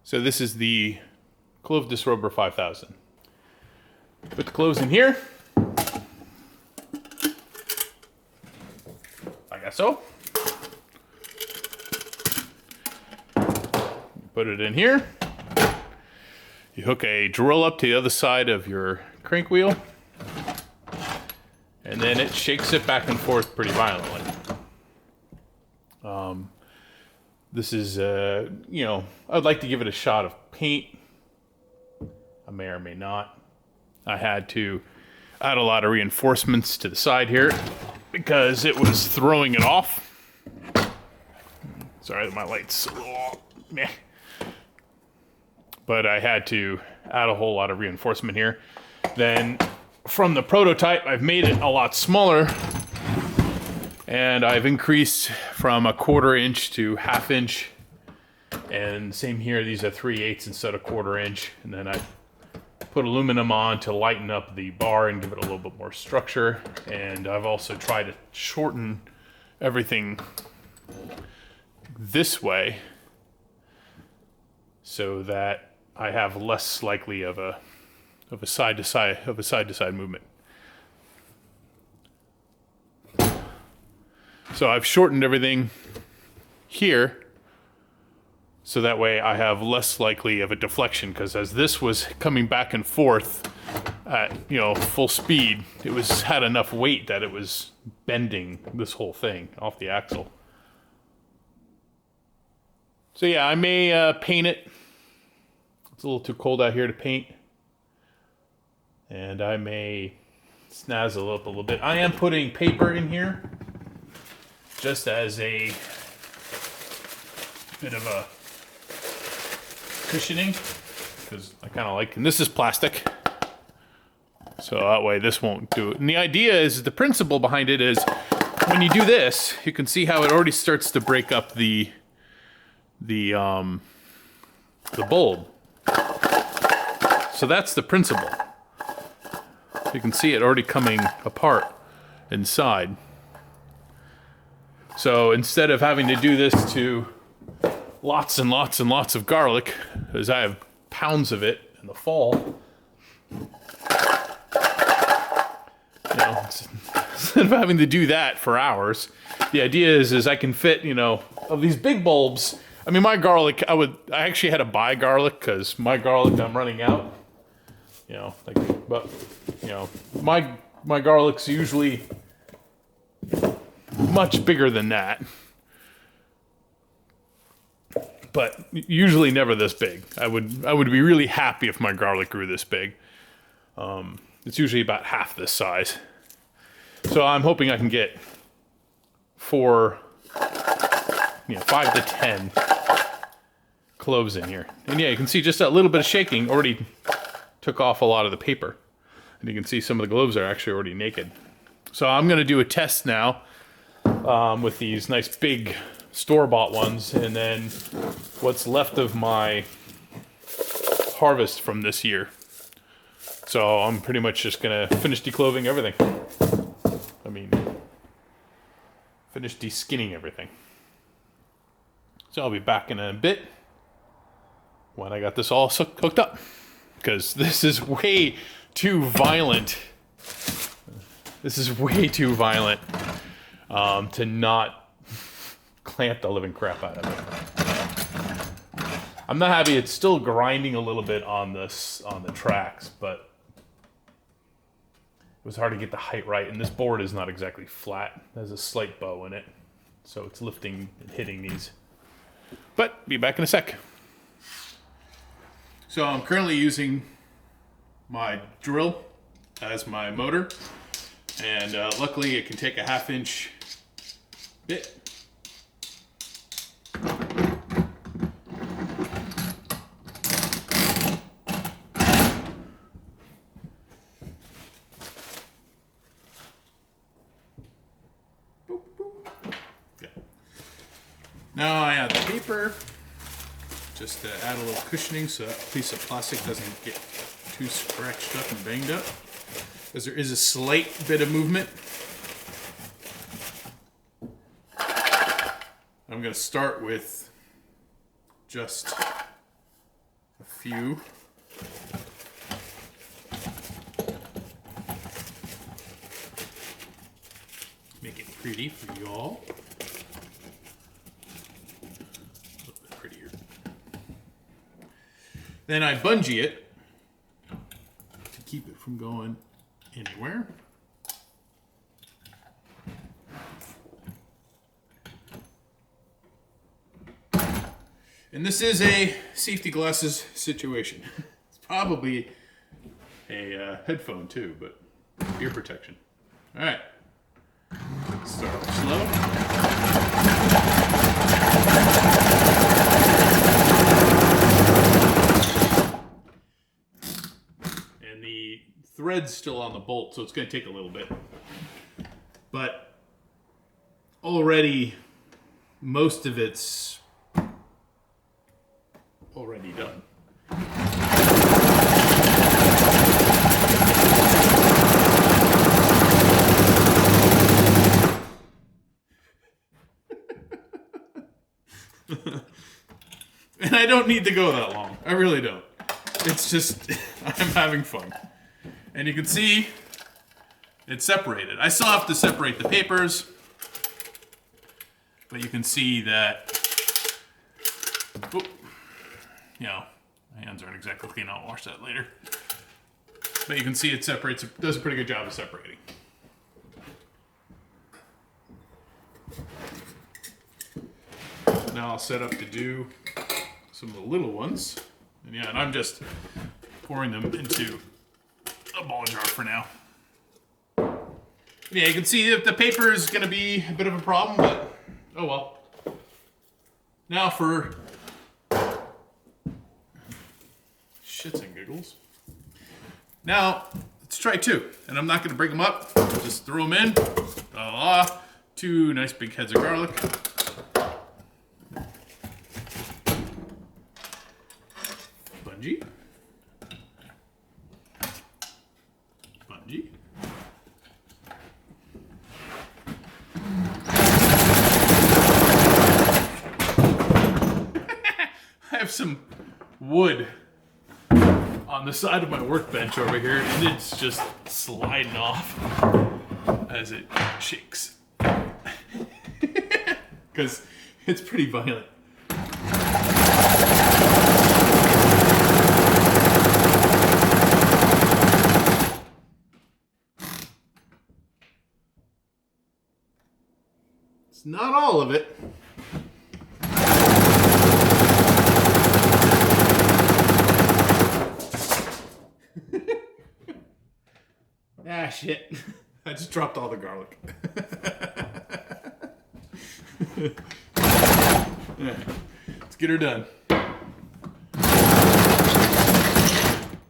So this is the Clove Disrober 5000. Put the cloves in here. Like so. Put it in here. You hook a drill up to the other side of your crank wheel. And then it shakes it back and forth pretty violently. This is, you know, I'd like to give it a shot of paint. I may or may not. I had to add a lot of reinforcements to the side here because it was throwing it off. Sorry that my light's a little meh. But I had to add a whole lot of reinforcement here. Then from the prototype, I've made it a lot smaller. And I've increased from 1/4 inch to 1/2 inch. And same here, these are 3/8 instead of 1/4 inch. And then I put aluminum on to lighten up the bar and give it a little bit more structure. And I've also tried to shorten everything this way so that I have less likely of a side to side movement. So I've shortened everything here so that way I have less likely of a deflection, because as this was coming back and forth at, you know, full speed, it had enough weight that it was bending this whole thing off the axle. So yeah, I may paint it. It's a little too cold out here to paint. And I may snazzle it up a little bit. I am putting paper in here just as a bit of a cushioning, because I kind of like, and this is plastic, so that way this won't do it. And the idea is, the principle behind it is, when you do this, you can see how it already starts to break up the bulb. So that's the principle. You can see it already coming apart inside. So instead of having to do this to lots and lots and lots of garlic, as I have pounds of it in the fall, you know, instead of having to do that for hours, the idea is I can fit, you know, of these big bulbs. I mean, my garlic, I actually had to buy garlic because my garlic, I'm running out. You know, like, but, you know, my garlic's usually much bigger than that, but usually never this big. I would be really happy if my garlic grew this big. It's usually about half this size. So I'm hoping I can get 5 to 10 cloves in here. And yeah, you can see just that little bit of shaking already took off a lot of the paper. And you can see some of the cloves are actually already naked. So I'm gonna do a test now with these nice big store-bought ones, and then what's left of my harvest from this year. So I'm pretty much just gonna finish decloving everything. I mean, finish deskinning everything. So I'll be back in a bit when I got this all hooked up, because this is way too violent. This is way too violent to not clamp the living crap out of it. I'm not happy. It's still grinding a little bit on the tracks, but it was hard to get the height right. And this board is not exactly flat. It has a slight bow in it, so it's lifting and hitting these. But be back in a sec. So I'm currently using my drill as my motor, and luckily it can take a 1/2 inch bit. Boop, boop. Yeah. Now I add the paper just to add a little cushioning so that piece of plastic doesn't get too scratched up and banged up, because there is a slight bit of movement. I'm going to start with just few. Make it pretty for y'all. A little bit prettier. Then I bungee it to keep it from going anywhere. And this is a safety glasses situation. It's probably a headphone too, but ear protection. All right, start off slow. And the thread's still on the bolt, so it's going to take a little bit. But already, most of it's already done. And I don't need to go that long. I really don't. It's just, I'm having fun. And you can see it's separated. I still have to separate the papers, but you can see that, oh, you know, my hands aren't exactly clean. I'll wash that later. But you can see it separates, it does a pretty good job of separating. Now I'll set up to do some of the little ones. And yeah, and I'm just pouring them into a ball jar for now. Yeah, you can see that the paper is going to be a bit of a problem, but oh well. Now for shits and giggles. Now, let's try two. And I'm not going to break them up. Just throw them in. Two nice big heads of garlic. Bungee. Bungee. I have some wood on the side of my workbench over here, and it's just sliding off as it shakes. Because it's pretty violent. It's not all of it. Ah, shit. I just dropped all the garlic. Yeah. Let's get her done.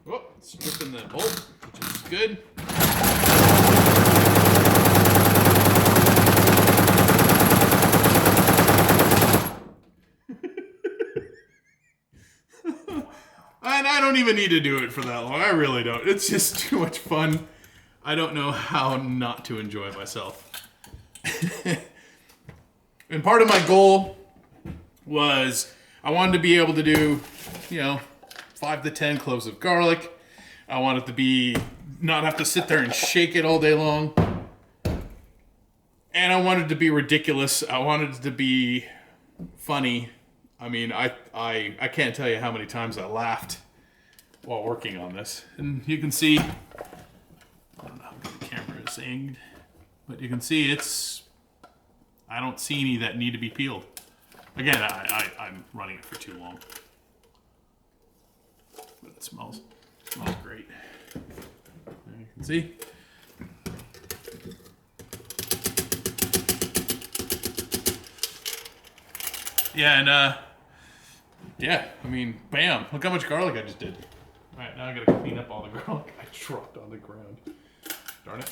Oh, stripping the bolt, which is good. And I don't even need to do it for that long. I really don't. It's just too much fun. I don't know how not to enjoy myself. And part of my goal was I wanted to be able to do, 5 to 10 cloves of garlic. I wanted to be, not have to sit there and shake it all day long. And I wanted to be ridiculous. I wanted it to be funny. I mean, I can't tell you how many times I laughed while working on this. And you can see, I don't know how good the camera is aimed, but you can see I don't see any that need to be peeled. Again, I'm running it for too long. But it smells great. There you can see. Yeah, and yeah, I mean, bam, look how much garlic I just did. All right, now I gotta clean up all the garlic I dropped on the ground. Darn it.